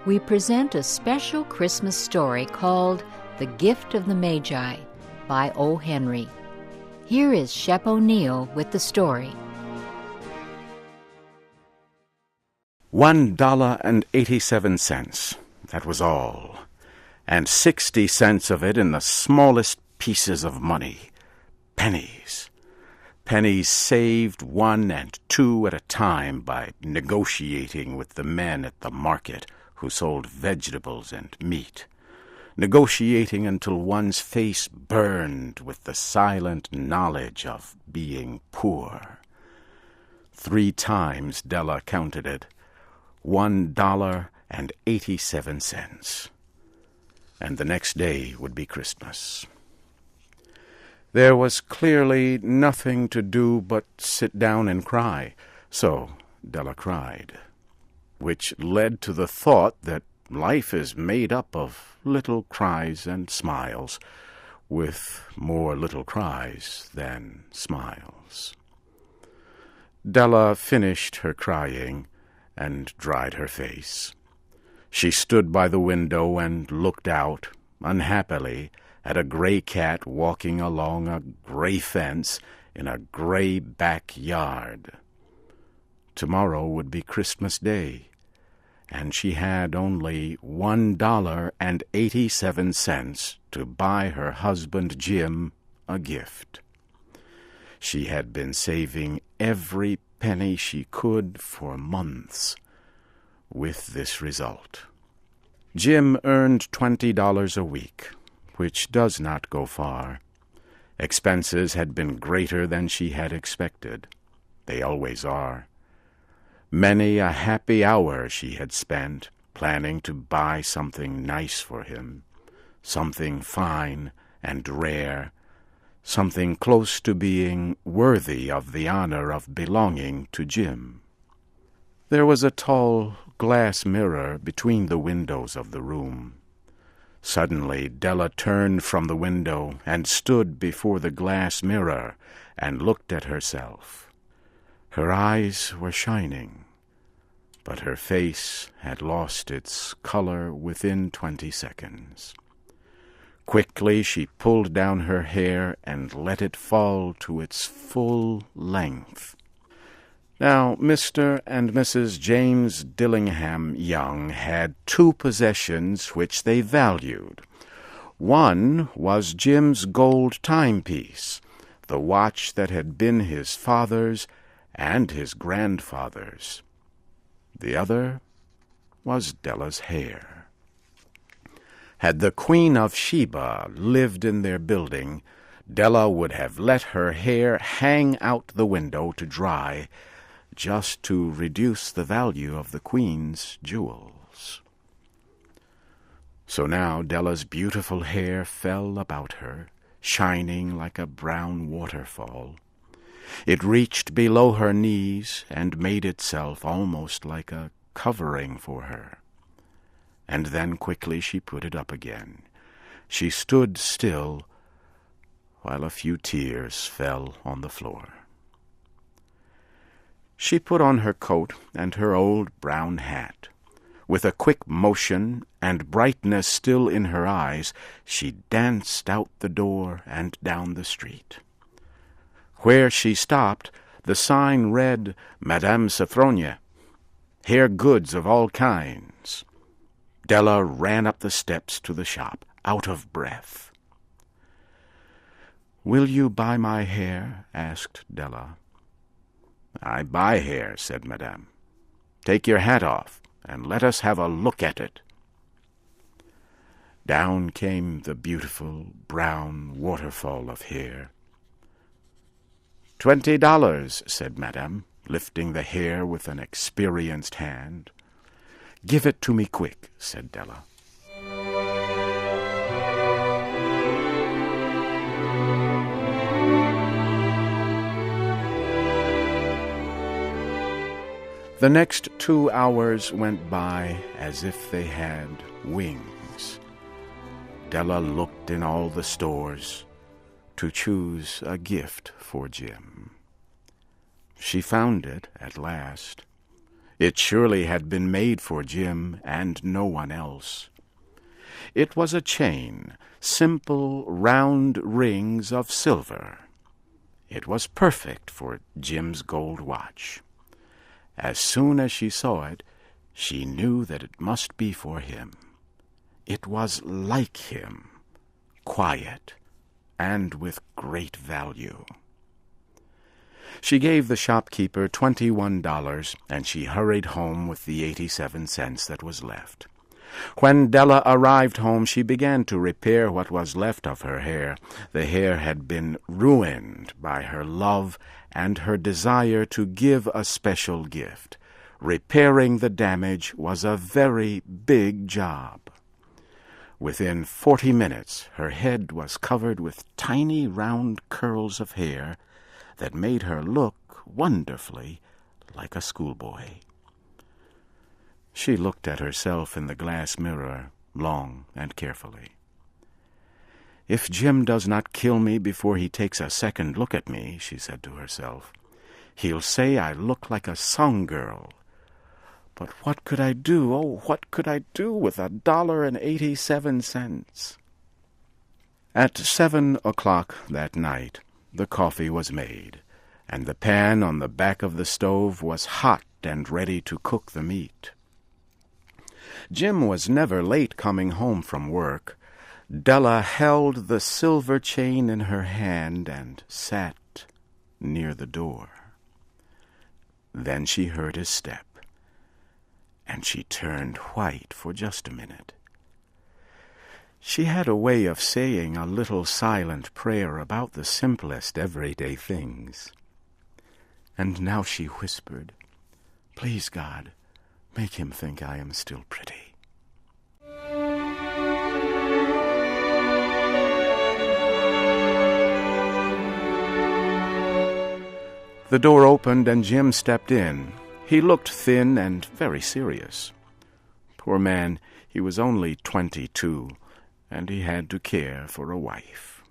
we present a special Christmas story called The Gift of the Magi by O. Henry. Here is Shep O'Neill with the story. $1.87, that was all, and 60 cents of it in the smallest pieces of money, pennies. Pennies saved 1 and 2 at a time by negotiating with the men at the market who sold vegetables and meat, negotiating until one's face burned with the silent knowledge of being poor. 3 times Della counted it, $1.87. And the next day would be Christmas. There was clearly nothing to do but sit down and cry, so Della cried, which led to the thought that life is made up of little cries and smiles, with more little cries than smiles. Della finished her crying and dried her face. She stood by the window and looked out, unhappily, at a gray cat walking along a gray fence in a gray backyard. Tomorrow would be Christmas Day, and she had only $1.87 to buy her husband Jim a gift. She had been saving every penny she could for months, with this result. Jim earned $20 a week, which does not go far. Expenses had been greater than she had expected. They always are. Many a happy hour she had spent planning to buy something nice for him, something fine and rare, something close to being worthy of the honor of belonging to Jim. There was a tall glass mirror between the windows of the room. Suddenly Della turned from the window and stood before the glass mirror and looked at herself. Her eyes were shining, but her face had lost its color within 20 seconds. Quickly she pulled down her hair and let it fall to its full length. Now, Mr. and Mrs. James Dillingham Young had 2 possessions which they valued. One was Jim's gold timepiece, the watch that had been his father's and his grandfather's. The other was Della's hair. Had the Queen of Sheba lived in their building, Della would have let her hair hang out the window to dry, just to reduce the value of the Queen's jewels. So now Della's beautiful hair fell about her, shining like a brown waterfall. It reached below her knees and made itself almost like a covering for her. And then quickly she put it up again. She stood still while a few tears fell on the floor. She put on her coat and her old brown hat. With a quick motion and brightness still in her eyes, she danced out the door and down the street. Where she stopped, the sign read, Madame Sophronia, hair goods of all kinds. Della ran up the steps to the shop, out of breath. "Will you buy my hair?" asked Della. "I buy hair," said Madame. "Take your hat off, and let us have a look at it." Down came the beautiful brown waterfall of hair. $20, said Madame, lifting the hair with an experienced hand. "Give it to me quick," said Della. The next 2 hours went by as if they had wings. Della looked in all the stores to choose a gift for Jim. She found it at last. It surely had been made for Jim and no one else. It was a chain, simple round rings of silver. It was perfect for Jim's gold watch. As soon as she saw it, she knew that it must be for him. It was like him, quiet, and with great value. She gave the shopkeeper $21, and she hurried home with the 87 cents that was left. When Della arrived home, she began to repair what was left of her hair. The hair had been ruined by her love and her desire to give a special gift. Repairing the damage was a very big job. Within 40 minutes, her head was covered with tiny round curls of hair that made her look wonderfully like a schoolboy. She looked at herself in the glass mirror long and carefully. "If Jim does not kill me before he takes a second look at me," she said to herself, "he'll say I look like a song girl. But what could I do? Oh, what could I do with $1.87? At 7 o'clock that night, the coffee was made, and the pan on the back of the stove was hot and ready to cook the meat. Jim was never late coming home from work. Della held the silver chain in her hand and sat near the door. Then she heard his step, and she turned white for just a minute. She had a way of saying a little silent prayer about the simplest everyday things. And now she whispered, "Please, God, make him think I am still pretty." The door opened and Jim stepped in. He looked thin and very serious. Poor man, he was only 22, and he had to care for a wife.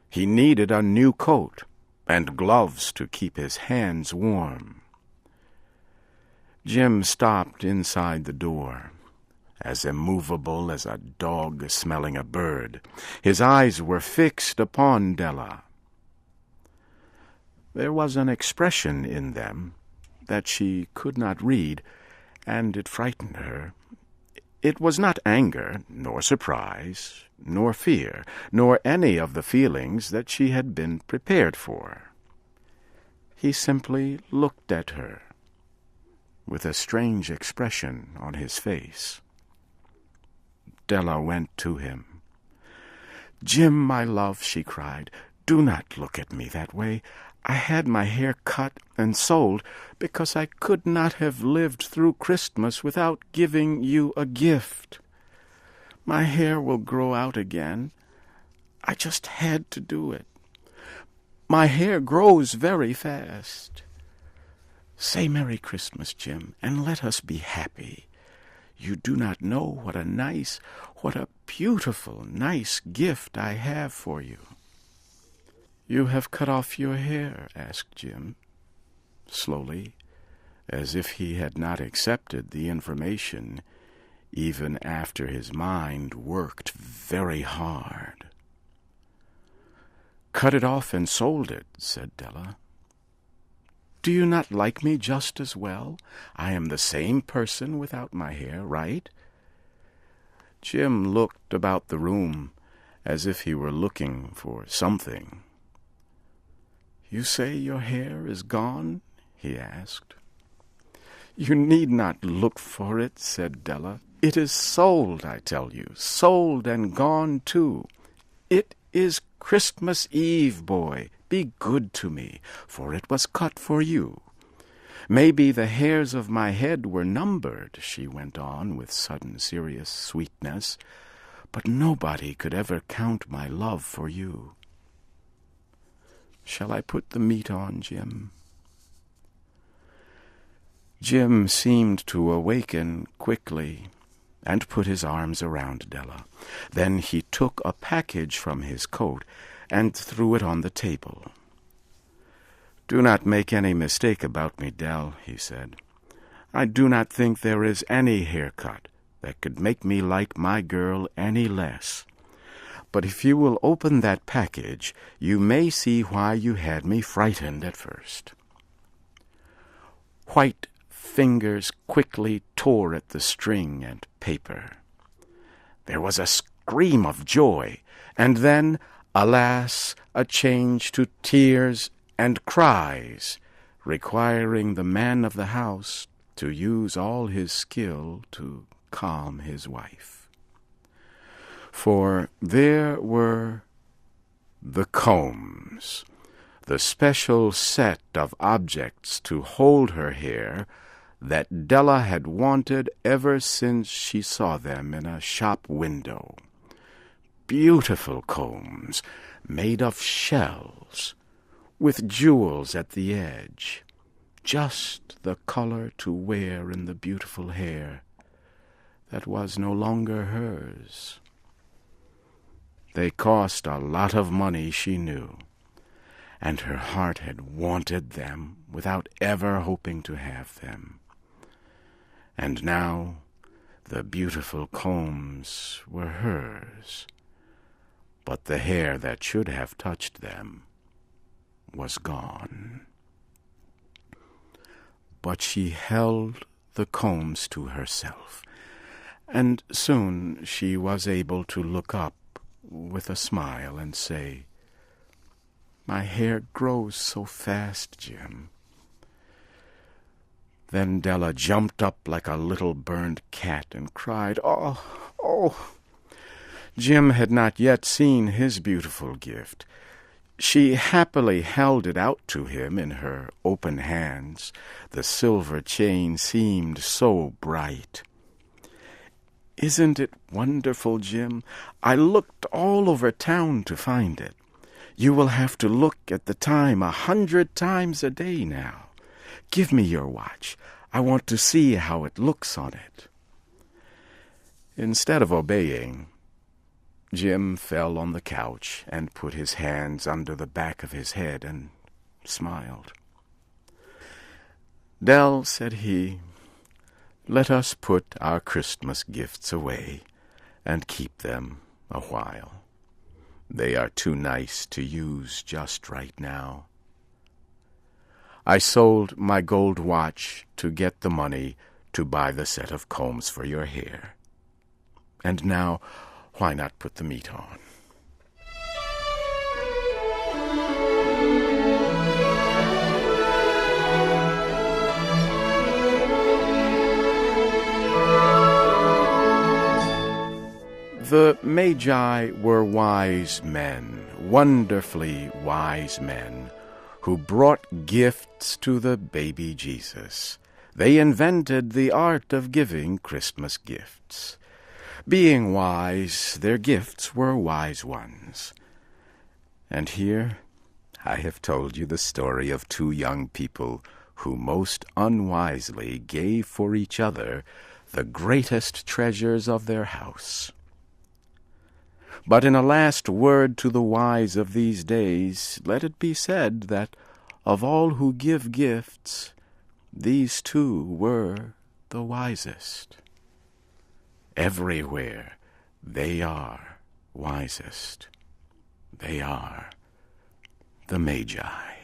He needed a new coat and gloves to keep his hands warm. Jim stopped inside the door, as immovable as a dog smelling a bird. His eyes were fixed upon Della. There was an expression in them that she could not read, and it frightened her. It was not anger, nor surprise, nor fear, nor any of the feelings that she had been prepared for. He simply looked at her, with a strange expression on his face. Della went to him. "Jim, my love," she cried, "do not look at me that way. I had my hair cut and sold because I could not have lived through Christmas without giving you a gift. My hair will grow out again. I just had to do it. My hair grows very fast. Say Merry Christmas, Jim, and let us be happy. You do not know what a beautiful, nice gift I have for you." "You have cut off your hair?" asked Jim, slowly, as if he had not accepted the information, even after his mind worked very hard. "Cut it off and sold it," said Della. "Do you not like me just as well? I am the same person without my hair, right?" Jim looked about the room as if he were looking for something. "You say your hair is gone?" he asked. "You need not look for it," said Della. "It is sold, I tell you, sold and gone too. It is Christmas Eve, boy. Be good to me, for it was cut for you. Maybe the hairs of my head were numbered," she went on with sudden serious sweetness, "but nobody could ever count my love for you. Shall I put the meat on, Jim?" Jim seemed to awaken quickly and put his arms around Della. Then he took a package from his coat and threw it on the table. "Do not make any mistake about me, Dell," he said. I do not think there is any haircut that could make me like my girl any less. But if you will open that package, you may see why you had me frightened at first." White fingers quickly tore at the string and paper. There was a scream of joy, and then, alas, a change to tears and cries, requiring the man of the house to use all his skill to calm his wife. For there were the combs, the special set of objects to hold her hair that Della had wanted ever since she saw them in a shop window. Beautiful combs made of shells, with jewels at the edge, just the color to wear in the beautiful hair that was no longer hers. They cost a lot of money, she knew, and her heart had wanted them without ever hoping to have them. And now the beautiful combs were hers, but the hair that should have touched them was gone. But she held the combs to herself, and soon she was able to look up with a smile and say, "My hair grows so fast, Jim." Then Della jumped up like a little burned cat and cried, "Oh, oh!" Jim had not yet seen his beautiful gift. She happily held it out to him in her open hands. The silver chain seemed so bright. "Isn't it wonderful, Jim? I looked all over town to find it. You will have to look at the time 100 times a day now. Give me your watch. I want to see how it looks on it." Instead of obeying, Jim fell on the couch and put his hands under the back of his head and smiled. "Dell," said he, "let us put our Christmas gifts away and keep them a while. They are too nice to use just right now. I sold my gold watch to get the money to buy the set of combs for your hair. And now, why not put the meat on?" The Magi were wise men, wonderfully wise men, who brought gifts to the baby Jesus. They invented the art of giving Christmas gifts. Being wise, their gifts were wise ones. And here I have told you the story of 2 young people who most unwisely gave for each other the greatest treasures of their house. But in a last word to the wise of these days, let it be said that of all who give gifts, these 2 were the wisest. Everywhere they are wisest. They are the Magi.